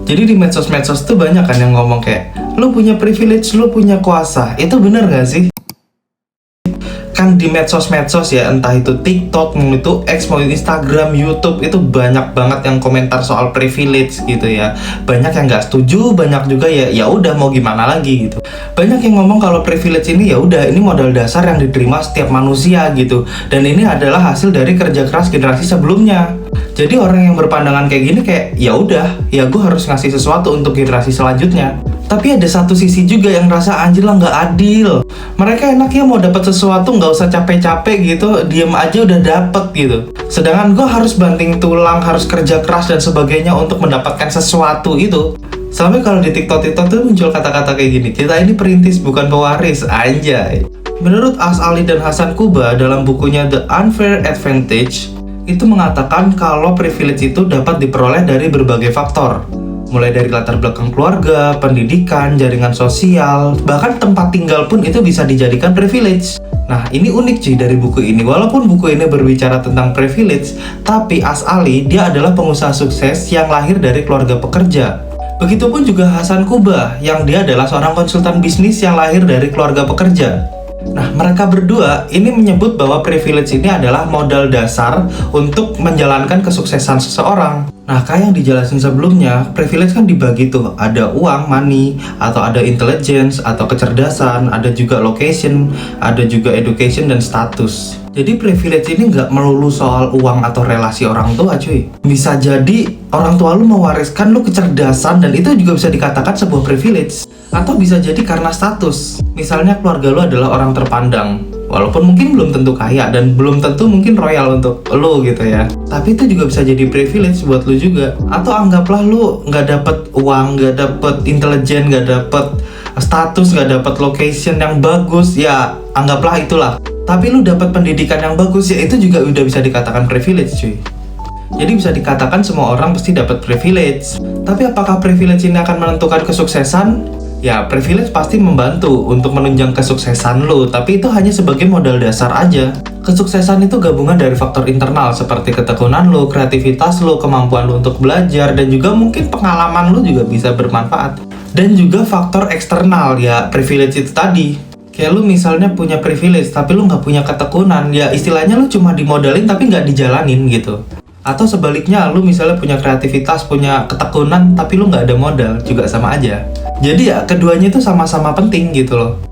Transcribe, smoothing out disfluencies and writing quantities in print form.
Jadi di medsos-medsos tuh banyak kan yang ngomong kayak, lu punya privilege, lu punya kuasa. Itu bener gak sih? Kan di medsos-medsos ya, entah itu TikTok, mau itu X, mau itu Instagram, YouTube, itu banyak banget yang komentar soal privilege gitu ya. Banyak yang nggak setuju, banyak juga ya udah mau gimana lagi gitu. Banyak yang ngomong kalau privilege ini ya udah ini modal dasar yang diterima setiap manusia gitu. Dan ini adalah hasil dari kerja keras generasi sebelumnya. Jadi orang yang berpandangan kayak gini kayak ya udah, ya gue harus ngasih sesuatu untuk generasi selanjutnya. Tapi ada satu sisi juga yang rasa anjir lah nggak adil. Mereka enaknya mau dapat sesuatu nggak usah capek-capek gitu, diem aja udah dapet gitu. Sedangkan gue harus banting tulang, harus kerja keras dan sebagainya untuk mendapatkan sesuatu itu. Sampai kalau di TikTok tuh muncul kata-kata kayak gini, kita ini perintis bukan pewaris, anjay. Menurut As'ali dan Hasan Kuba dalam bukunya The Unfair Advantage, itu mengatakan kalau privilege itu dapat diperoleh dari berbagai faktor. Mulai dari latar belakang keluarga, pendidikan, jaringan sosial, bahkan tempat tinggal pun itu bisa dijadikan privilege. Nah, ini unik cuy dari buku ini. Walaupun buku ini berbicara tentang privilege, tapi As'ali dia adalah pengusaha sukses yang lahir dari keluarga pekerja. Begitupun juga Hasan Kuba, yang dia adalah seorang konsultan bisnis yang lahir dari keluarga pekerja. Nah, mereka berdua ini menyebut bahwa privilege ini adalah modal dasar untuk menjalankan kesuksesan seseorang. Nah, kayak yang dijelasin sebelumnya, privilege kan dibagi tuh, ada uang, money, atau ada intelligence, atau kecerdasan, ada juga location, ada juga education dan status. Jadi privilege ini nggak melulu soal uang atau relasi orang tua cuy. Bisa jadi orang tua lu mewariskan lu kecerdasan dan itu juga bisa dikatakan sebuah privilege. Atau bisa jadi karena status. Misalnya keluarga lu adalah orang terpandang. Walaupun mungkin belum tentu kaya dan belum tentu mungkin royal untuk lu gitu ya. Tapi itu juga bisa jadi privilege buat lu juga. Atau anggaplah lu nggak dapet uang, nggak dapet intelijen, nggak dapet status, nggak dapet location yang bagus. Ya anggaplah itulah. Tapi lu dapat pendidikan yang bagus ya itu juga udah bisa dikatakan privilege cuy. Jadi bisa dikatakan semua orang pasti dapat privilege. Tapi apakah privilege ini akan menentukan kesuksesan? Ya privilege pasti membantu untuk menunjang kesuksesan lu. Tapi itu hanya sebagai modal dasar aja. Kesuksesan itu gabungan dari faktor internal seperti ketekunan lu, kreativitas lu, kemampuan lu untuk belajar, dan juga mungkin pengalaman lu juga bisa bermanfaat. Dan juga faktor eksternal ya privilege itu tadi. Kayak lu misalnya punya privilege tapi lu nggak punya ketekunan, ya istilahnya lu cuma dimodalin tapi nggak dijalanin gitu. Atau sebaliknya, lu misalnya punya kreativitas, punya ketekunan tapi lu nggak ada modal, juga sama aja. Jadi ya keduanya itu sama-sama penting gitu loh.